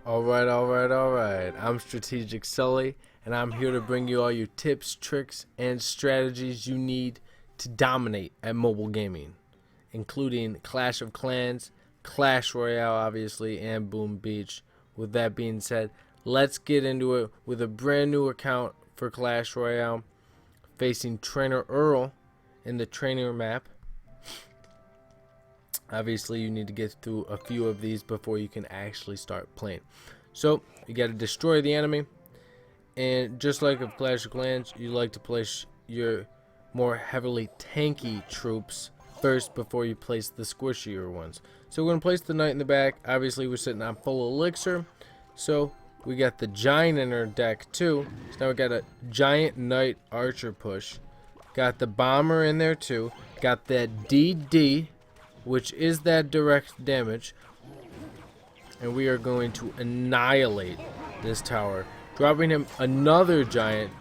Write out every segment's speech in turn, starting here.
Alright. I'm Strategic Sully, and I'm here to bring you all your tips, tricks, and strategies you need to dominate at mobile gaming, including Clash of Clans, Clash Royale, obviously, and Boom Beach. With that being said, let's get into it with a brand new account for Clash Royale, facing Trainer Earl in the trainer map. Obviously, you need to get through a few of these before you can actually start playing. So, you got to destroy the enemy. And just like a Clash of Clans, you like to place your more heavily tanky troops first before you place the squishier ones. So, we're going to place the knight in the back. Obviously, we're sitting on full elixir. So, we got the giant in our deck too. So, now we got a giant knight archer push. Got the bomber in there too. Got that DD, which is that direct damage, and we are going to annihilate this tower, dropping him another giant.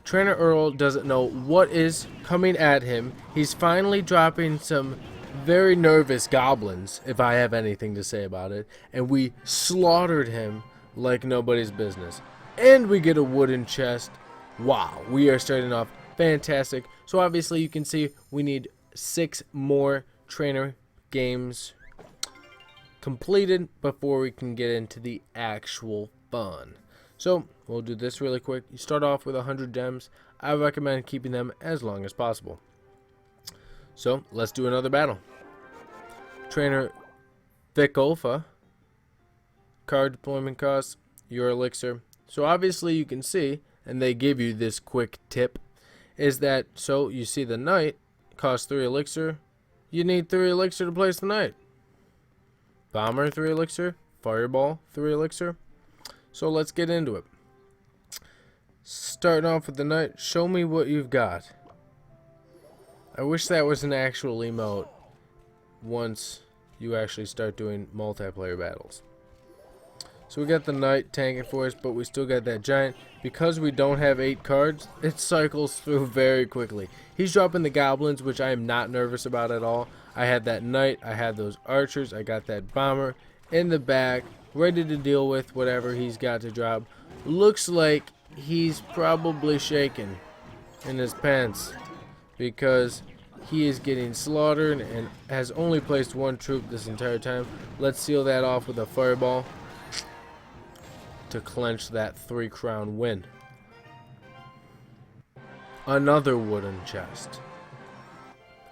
Trainer Earl doesn't know what is coming at him. He's finally dropping some very nervous goblins, if I have anything to say about it, and we slaughtered him like nobody's business. And we get a wooden chest. Wow, we are starting off fantastic. So obviously you can see we need 6 more trainer games completed before we can get into the actual fun. So we'll do this really quick. You start off with 100 gems. I recommend keeping them as long as possible. So let's do another battle. Trainer Vikolfa. Card deployment costs, your elixir. So obviously you can see, and they give you this quick tip, is that, so you see the knight costs 3 elixir. You need 3 elixir to place the knight. Bomber, 3 elixir. Fireball, 3 elixir. So let's get into it. Starting off with the knight, show me what you've got. I wish that was an actual emote once you actually start doing multiplayer battles. So we got the knight tanking for us, but we still got that giant. Because we don't have 8 cards, it cycles through very quickly. He's dropping the goblins, which I am not nervous about at all. I had that knight, I had those archers, I got that bomber in the back, ready to deal with whatever he's got to drop. Looks like he's probably shaking in his pants because he is getting slaughtered and has only placed 1 troop this entire time. Let's seal that off with a fireball to clench that 3 crown win. Another wooden chest.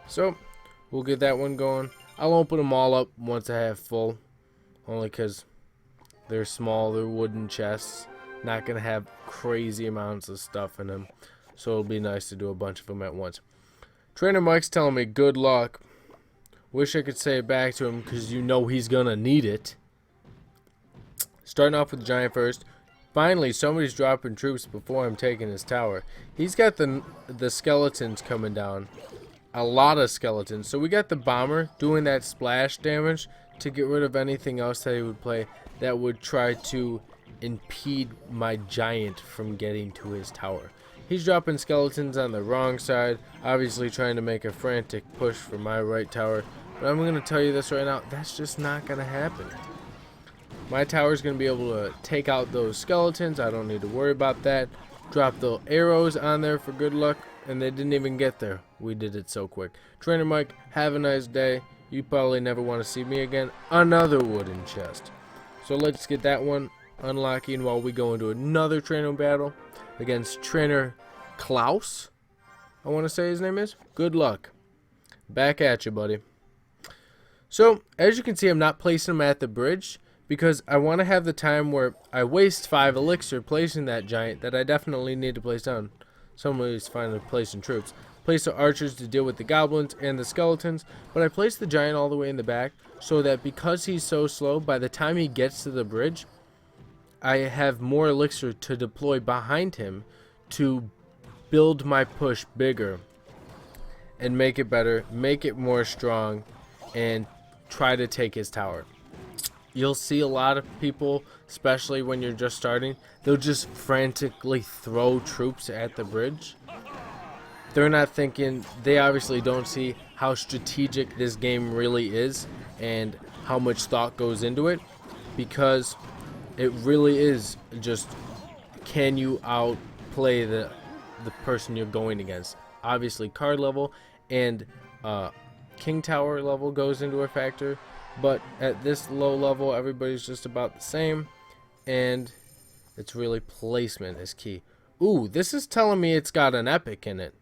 So we'll get that one going. I'll open them all up once I have full, only because they're small, they're wooden chests, not gonna have crazy amounts of stuff in them, so it'll be nice to do a bunch of them at once. Trainer Mike's telling me good luck. Wish I could say it back to him because you know he's gonna need it. Starting off with the giant first. Finally, somebody's dropping troops before I'm taking his tower. He's got the skeletons coming down. A lot of skeletons. So we got the bomber doing that splash damage to get rid of anything else that he would play that would try to impede my giant from getting to his tower. He's dropping skeletons on the wrong side, obviously trying to make a frantic push for my right tower. But I'm going to tell you this right now, that's just not going to happen. My tower is going to be able to take out those skeletons. I don't need to worry about that. Drop the arrows on there for good luck, and they didn't even get there. We did it so quick. Trainer Mike, have a nice day. You probably never want to see me again. Another wooden chest. So let's get that one unlocking while we go into another trainer battle against Trainer Klaus. I want to say his name is. Good luck. Back at you, buddy. So, as you can see, I'm not placing him at the bridge, because I want to have the time where I waste 5 elixir placing that giant that I definitely need to place down. Somebody's finally placing troops. Place the archers to deal with the goblins and the skeletons, but I place the giant all the way in the back so that because he's so slow, by the time he gets to the bridge, I have more elixir to deploy behind him to build my push bigger and make it better, make it more strong, and try to take his tower. You'll see a lot of people, especially when you're just starting, they'll just frantically throw troops at the bridge. They're not thinking, they obviously don't see how strategic this game really is and how much thought goes into it, because It really is just, can you outplay the person you're going against? Obviously, card level and king tower level goes into a factor, but at this low level, everybody's just about the same, and it's really placement is key. Ooh, this is telling me it's got an epic in it.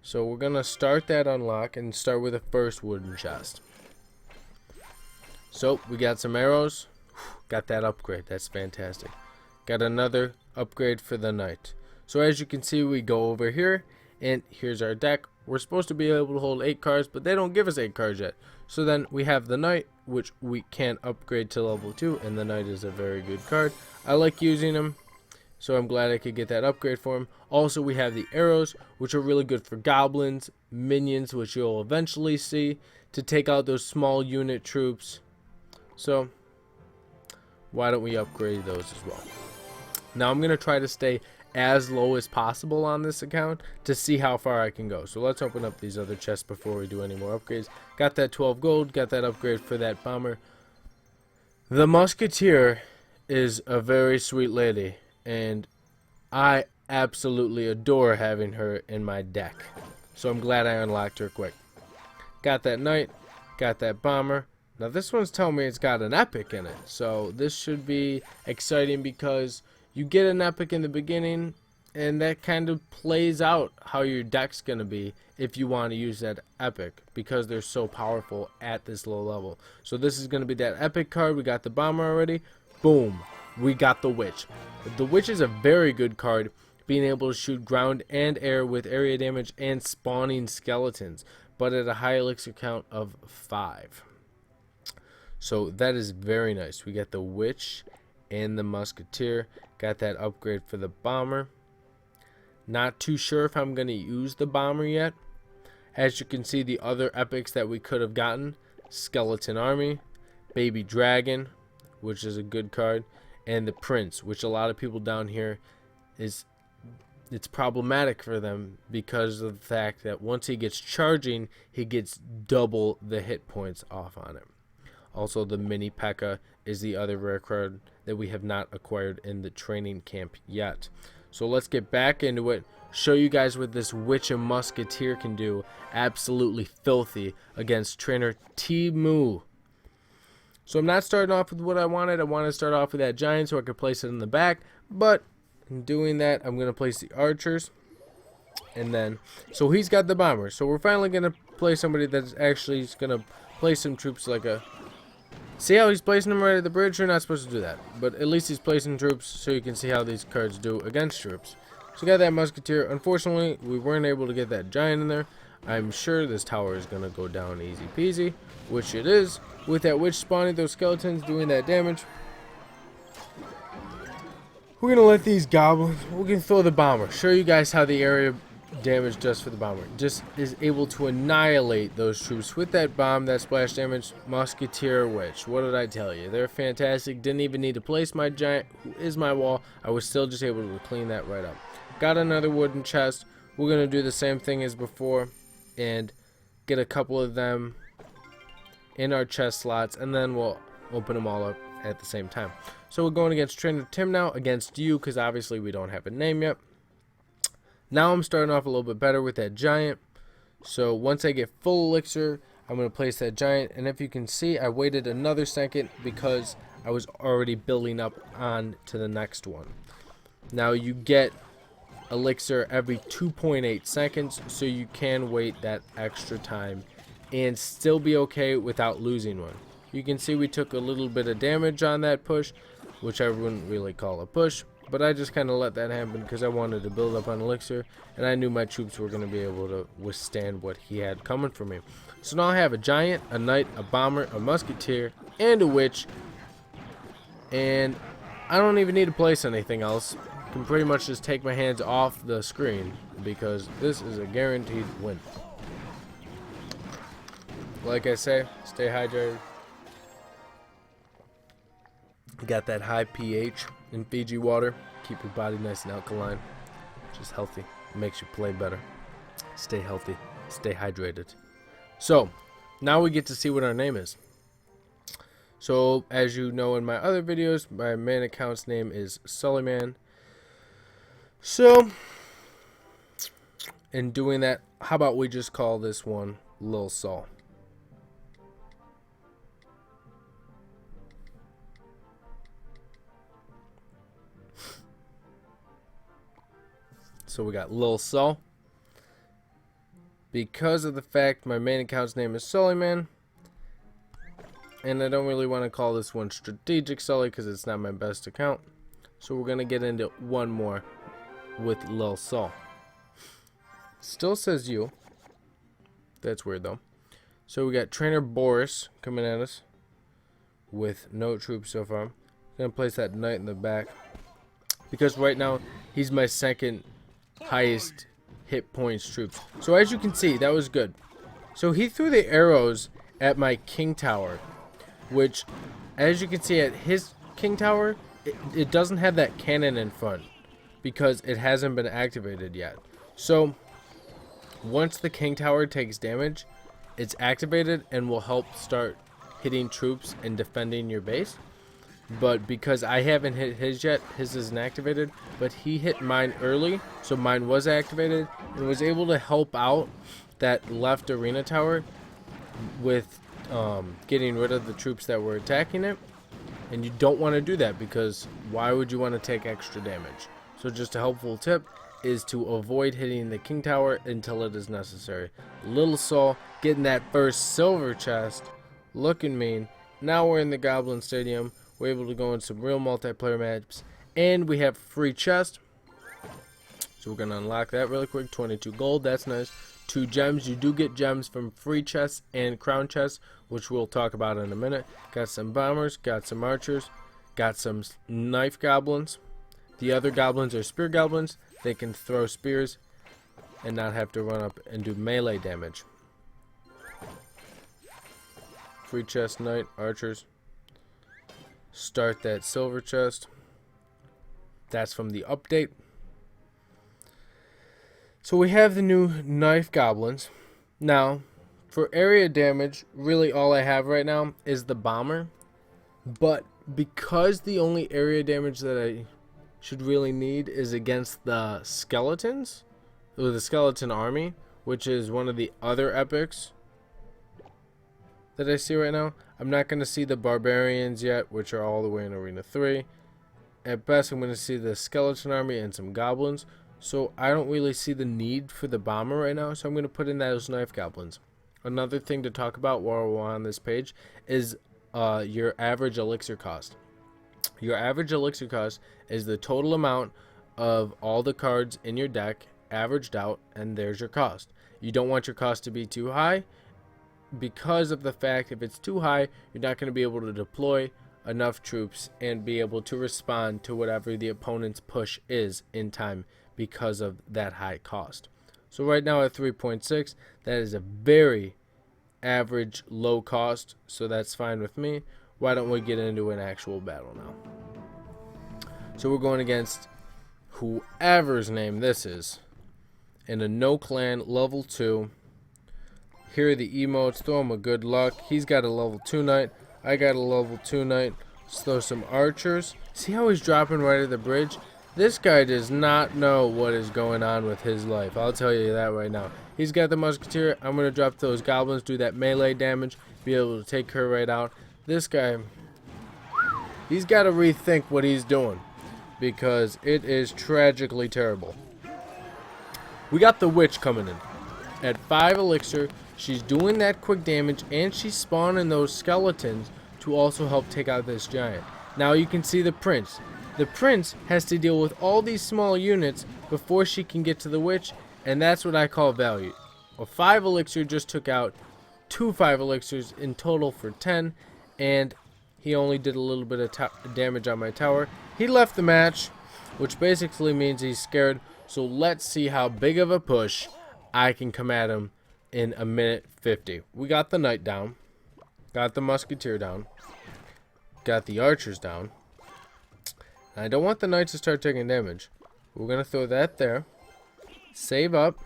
So we're going to start that unlock and start with the first wooden chest. So we got some arrows. Got that upgrade. That's fantastic. Got another upgrade for the knight. So as you can see, we go over here, and here's our deck. We're supposed to be able to hold 8 cards, but they don't give us 8 cards yet. So then we have the knight, which we can upgrade to level 2, and the knight is a very good card. I like using him, so I'm glad I could get that upgrade for him. Also, we have the arrows, which are really good for goblins, minions, which you'll eventually see, to take out those small unit troops. So why don't we upgrade those as well? Now I'm going to try to stay as low as possible on this account to see how far I can go. So let's open up these other chests before we do any more upgrades. Got that 12 gold, got that upgrade for that bomber. The musketeer is a very sweet lady, and I absolutely adore having her in my deck. So I'm glad I unlocked her quick. Got that knight, got that bomber. Now this one's telling me it's got an epic in it, so this should be exciting because you get an epic in the beginning, and that kind of plays out how your deck's going to be if you want to use that epic, because they're so powerful at this low level. So this is going to be that epic card. We got the bomber already. Boom. We got the witch. The witch is a very good card, being able to shoot ground and air with area damage and spawning skeletons, but at a high elixir count of 5. So that is very nice. We got the witch and the musketeer. Got that upgrade for the bomber. Not too sure if I'm going to use the bomber yet. As you can see, the other epics that we could have gotten: Skeleton Army, Baby Dragon, which is a good card, and the Prince, which a lot of people down here it's problematic for them because of the fact that once he gets charging, he gets double the hit points off on it. Also, the mini P.E.K.K.A. is the other rare card that we have not acquired in the training camp yet. So let's get back into it, show you guys what this witch and musketeer can do. Absolutely filthy against trainer Timu. So I'm not starting off with what I wanted. I want to start off with that giant so I could place it in the back, but in doing that, I'm going to place the archers. And then, so he's got the bomber. So we're finally going to play somebody that's actually going to place some troops like a... See how he's placing them right at the bridge? You're not supposed to do that. But at least he's placing troops so you can see how these cards do against troops. So we got that musketeer. Unfortunately, we weren't able to get that giant in there. I'm sure this tower is going to go down easy peasy, which it is, with that witch spawning those skeletons doing that damage. We're going to let these goblins, we can throw the bomber, show you guys how the area damage does for the bomber. Just is able to annihilate those troops with that bomb, that splash damage. Musketeer, witch, what did I tell you? They're fantastic. Didn't even need to place my giant, who is my wall. I was still just able to clean that right up. Got another wooden chest. We're going to do the same thing as before and get a couple of them in our chest slots, and then we'll open them all up at the same time. So we're going against Trainer Tim now, against you, because obviously we don't have a name yet. Now I'm starting off a little bit better with that giant. So once I get full elixir, I'm going to place that giant. And if you can see, I waited another second because I was already building up on to the next one. Now you get elixir every 2.8 seconds, so you can wait that extra time and still be okay without losing one. You can see we took a little bit of damage on that push, which I wouldn't really call a push, but I just kind of let that happen because I wanted to build up on elixir, and I knew my troops were going to be able to withstand what he had coming for me. So now I have a giant, a knight, a bomber, a musketeer, and a witch, and I don't even need to place anything else. I can pretty much just take my hands off the screen because this is a guaranteed win. Like I say, stay hydrated. Got that high pH in Fiji water. Keep your body nice and alkaline. Just healthy. It makes you play better. Stay healthy. Stay hydrated. So, now we get to see what our name is. So as you know in my other videos, my main account's name is Sullyman. So in doing that, how about we just call this one Lil Sol? So we got Lil Sol. Because of the fact my main account's name is Sullyman, and I don't really want to call this one Strategic Sully because it's not my best account. So we're going to get into one more with Lil Sol. Still says you. That's weird though. So we got Trainer Boris coming at us with no troops so far. I'm going to place that knight in the back because right now he's my second highest hit points troops. So as you can see, that was good. So he threw the arrows at my king tower, which as you can see at his king tower, it doesn't have that cannon in front because it hasn't been activated yet. So once the king tower takes damage, it's activated and will help start hitting troops and defending your base. But because I haven't hit his yet, his isn't activated, but he hit mine early, so mine was activated and was able to help out that left arena tower with getting rid of the troops that were attacking it. And you don't want to do that because why would you want to take extra damage? So just a helpful tip is to avoid hitting the king tower until it is necessary. Lil Sol getting that first silver chest, looking mean. Now we're in the Goblin Stadium. We're able to go in some real multiplayer maps, and we have free chest. So we're gonna unlock that really quick. 22 gold, that's nice. 2 gems. You do get gems from free chests and crown chests, which we'll talk about in a minute. Got some bombers, got some archers, got some knife goblins. The other goblins are spear goblins. They can throw spears and not have to run up and do melee damage. Free chest, knight, archers. Start that silver chest. That's from the update. So we have the new knife goblins. Now, for area damage, really all I have right now is the bomber. But because the only area damage that I should really need is against the skeletons, or the skeleton army, which is one of the other epics that I see right now. I'm not going to see the barbarians yet, which are all the way in Arena 3. At best, I'm going to see the skeleton army and some goblins. So I don't really see the need for the bomber right now, so I'm going to put in those knife goblins. Another thing to talk about while we're on this page is your average elixir cost. Your average elixir cost is the total amount of all the cards in your deck averaged out, and there's your cost. You don't want your cost to be too high because of the fact if it's too high, you're not going to be able to deploy enough troops and be able to respond to whatever the opponent's push is in time because of that high cost. So right now at 3.6, that is a very average low cost, so that's fine with me. Why don't we get into an actual battle now? So we're going against whoever's name this is in a no clan level 2. Here are the emotes. Throw him a good luck. He's got a level 2 knight. I got a level 2 knight. Let's throw some archers. See how he's dropping right at the bridge? This guy does not know what is going on with his life. I'll tell you that right now. He's got the musketeer. I'm going to drop those goblins, do that melee damage, be able to take her right out. This guy, he's got to rethink what he's doing because it is tragically terrible. We got the witch coming in at 5 elixir. She's doing that quick damage and she's spawning those skeletons to also help take out this giant. Now you can see the prince. The prince has to deal with all these small units before she can get to the witch, and that's what I call value. A 5 elixir just took out 2 5 elixirs in total for 10, and he only did a little bit of damage on my tower. He left the match, which basically means he's scared. So let's see how big of a push I can come at him in a minute 50. We got the knight down, got the musketeer down, got the archers down. I don't want the knights to start taking damage. We're going to throw that there. Save up.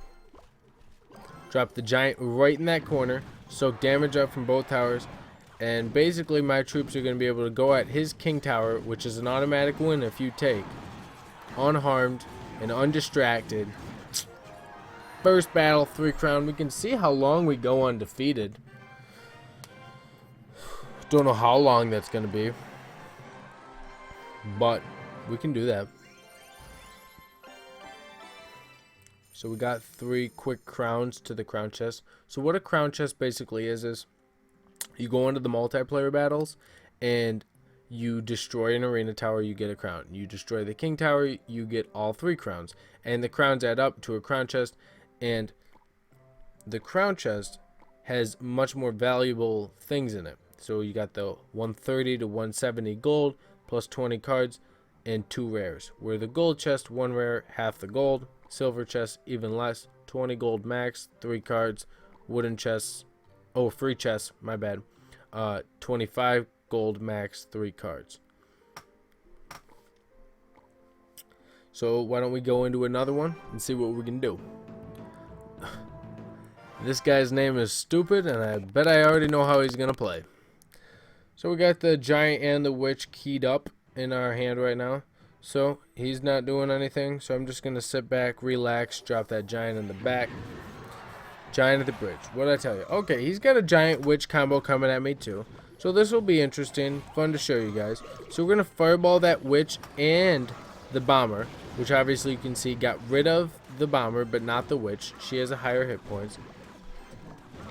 Drop the giant right in that corner. Soak damage up from both towers. And basically my troops are going to be able to go at his king tower, which is an automatic win if you take, unharmed and undistracted. First battle, 3 crown. We can see how long we go undefeated. Don't know how long that's going to be, but we can do that. So we got 3 quick crowns to the crown chest. So what a crown chest basically is you go into the multiplayer battles and you destroy an arena tower, you get a crown. You destroy the king tower, you get all 3 crowns. And the crowns add up to a crown chest, and the crown chest has much more valuable things in it. So you got the 130 to 170 gold plus 20 cards and 2 rares. Where the gold chest, 1 rare, half the gold. Silver chest, even less, 20 gold max, 3 cards. Wooden chests, oh, free chests, my bad. 25 gold max, 3 cards. So why don't we go into another one and see what we can do. This guy's name is stupid, and I bet I already know how he's gonna play. So we got the giant and the witch keyed up in our hand right now. So he's not doing anything, so I'm just gonna sit back, relax, drop that giant in the back. Giant at the bridge. What did I tell you? Okay, he's got a giant witch combo coming at me too. So this will be interesting, fun to show you guys. So we're gonna fireball that witch and the bomber, which obviously you can see got rid of the bomber but not the witch. She has a higher hit points.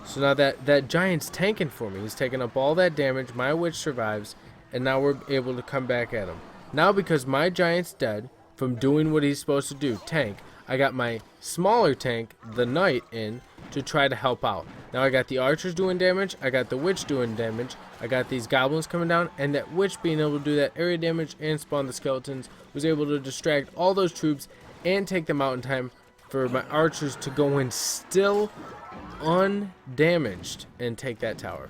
So now that giant's tanking for me. He's taking up all that damage. My witch survives, and now we're able to come back at him. Now because my giant's dead from doing what he's supposed to do, tank, I got my smaller tank, the knight, in to try to help out. Now I got the archers doing damage, I got the witch doing damage, I got these goblins coming down, and that witch being able to do that area damage and spawn the skeletons was able to distract all those troops and take them out in time for my archers to go in still undamaged and take that tower.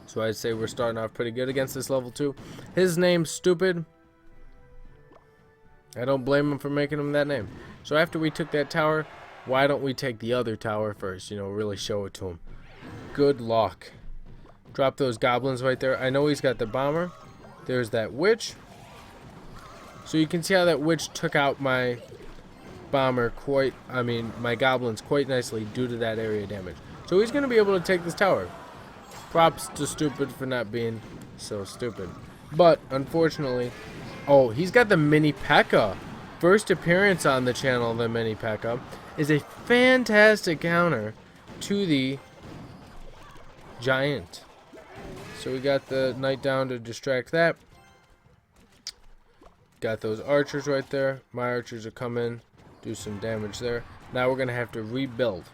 So I'd say we're starting off pretty good against this level 2. His name's stupid. I don't blame him for making him that name. So after we took that tower, why don't we take the other tower first? You know, really show it to him. Good luck. Drop those goblins right there. I know he's got the bomber. There's that witch. So you can see how that witch took out my bomber my goblins quite nicely due to that area damage. So he's going to be able to take this tower. Props to stupid for not being so stupid. But unfortunately, oh, he's got the mini P.E.K.K.A. First appearance on the channel, the mini P.E.K.K.A. is a fantastic counter to the giant. So we got the knight down to distract that. Got those archers right there. My archers are coming, do some damage there. Now we're gonna have to rebuild.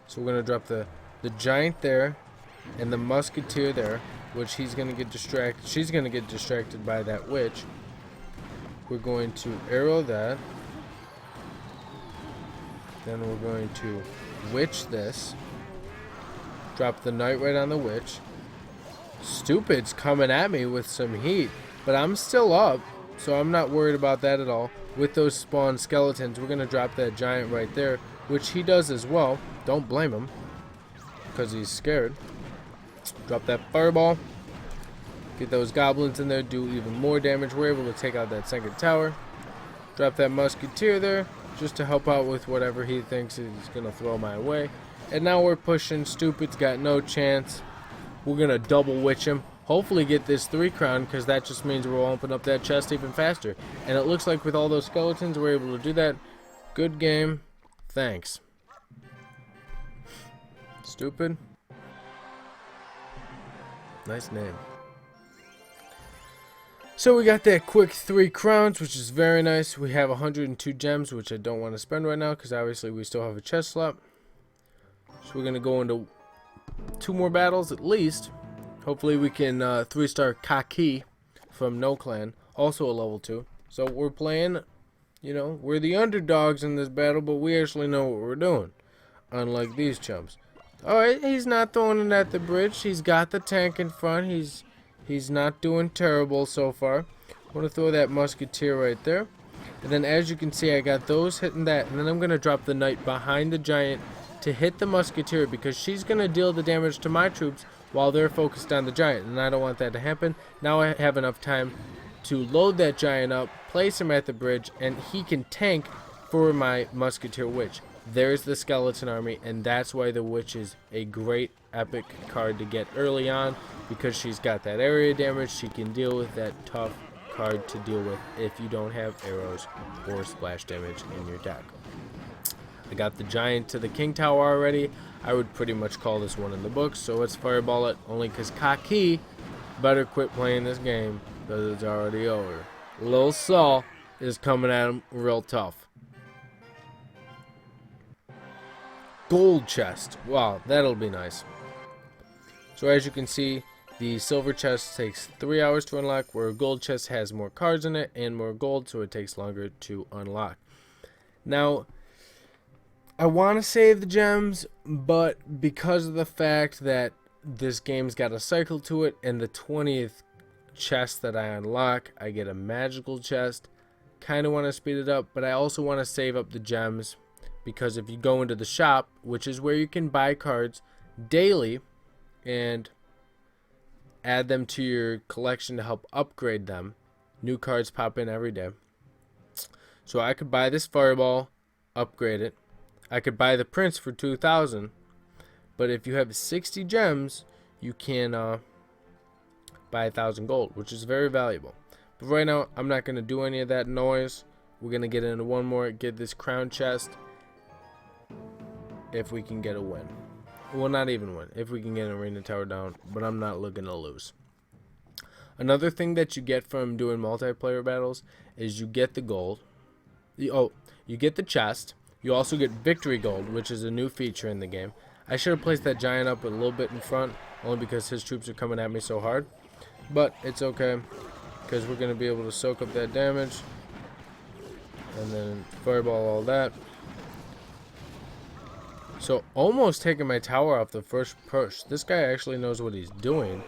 So we're gonna drop the giant there and the musketeer there, which he's gonna get distracted. She's gonna get distracted by that witch. We're going to arrow that. Then we're going to witch this. Drop the knight right on the witch. Stupid's coming at me with some heat, but I'm still up, so I'm not worried about that at all. With those spawn skeletons, we're going to drop that giant right there, which he does as well. Don't blame him, because he's scared. Drop that fireball. Get those goblins in there, do even more damage. We're able to take out that second tower. Drop that musketeer there, just to help out with whatever he thinks he's going to throw my way. And now we're pushing. Stupid's got no chance. We're going to double witch him. Hopefully get this 3 crown, because that just means we'll open up that chest even faster. And it looks like with all those skeletons, we're able to do that. Good game. Thanks. Stupid. Nice name. So we got that quick 3 crowns, which is very nice. We have 102 gems, which I don't want to spend right now, because obviously we still have a chest slot. So we're going to go into 2 more battles at least. Hopefully we can 3-star Kaki from No Clan, also a level 2. So we're playing, you know, we're the underdogs in this battle, but we actually know what we're doing. Unlike these chumps. Alright, he's not throwing it at the bridge. He's got the tank in front. He's not doing terrible so far. I'm going to throw that musketeer right there. And then as you can see, I got those hitting that. And then I'm going to drop the knight behind the giant to hit the musketeer, because she's going to deal the damage to my troops while they're focused on the giant, and I don't want that to happen. Now I have enough time to load that giant up, place him at the bridge, and he can tank for my musketeer witch. There's the skeleton army, and that's why the witch is a great epic card to get early on, because she's got that area damage. She can deal with that tough card to deal with if you don't have arrows or splash damage in your deck. I got the giant to the king tower already. I would pretty much call this one in the books, so let's fireball it, only because Kaki better quit playing this game because it's already over. Lil Saul is coming at him real tough. Gold chest. Wow, that'll be nice. So as you can see, the silver chest takes 3 hours to unlock, where a gold chest has more cards in it and more gold, so it takes longer to unlock. Now, I want to save the gems, but because of the fact that this game's got a cycle to it, and the 20th chest that I unlock, I get a magical chest. Kind of want to speed it up, but I also want to save up the gems, because if you go into the shop, which is where you can buy cards daily and add them to your collection to help upgrade them, new cards pop in every day. So I could buy this fireball, upgrade it. I could buy the prince for 2,000, but if you have 60 gems, you can buy 1,000 gold, which is very valuable. But right now, I'm not going to do any of that noise. We're going to get into one more, get this crown chest, if we can get a win. Well, not even win, if we can get an arena tower down, but I'm not looking to lose. Another thing that you get from doing multiplayer battles is you get the gold. You get the chest. You also get victory gold, which is a new feature in the game. I should have placed that giant up a little bit in front, only because his troops are coming at me so hard. But it's okay, because we're going to be able to soak up that damage. And then fireball all that. So almost taking my tower off the first push. This guy actually knows what he's doing.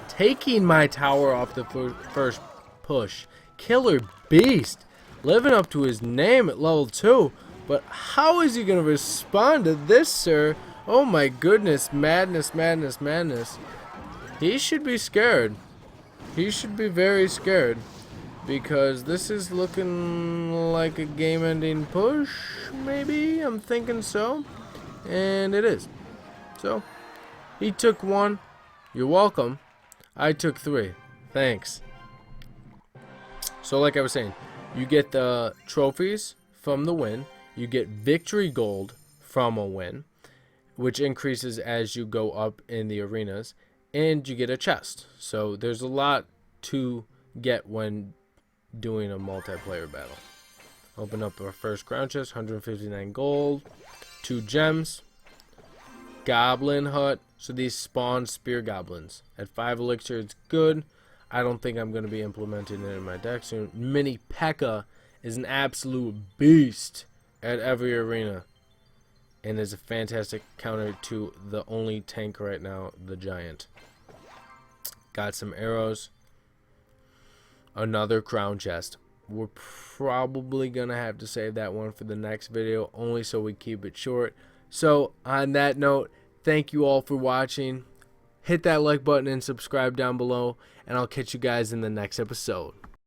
Taking my tower off the first push. Killer beast. Living up to his name at level 2. But how is he going to respond to this, sir? Oh my goodness. Madness, madness, madness. He should be scared. He should be very scared. Because this is looking like a game-ending push, maybe? I'm thinking so. And it is. So, he took 1. You're welcome. I took 3. Thanks. So like I was saying, you get the trophies from the win. You get victory gold from a win, which increases as you go up in the arenas. And you get a chest. So there's a lot to get when doing a multiplayer battle. Open up our first crown chest, 159 gold. 2 gems. Goblin hut. So these spawn spear goblins. At 5 elixir, it's good. I don't think I'm going to be implementing it in my deck soon. Mini P.E.K.K.A. is an absolute beast at every arena. And is a fantastic counter to the only tank right now, the giant. Got some arrows. Another crown chest. We're probably going to have to save that one for the next video, only so we keep it short. So, on that note, thank you all for watching. Hit that like button and subscribe down below, and I'll catch you guys in the next episode.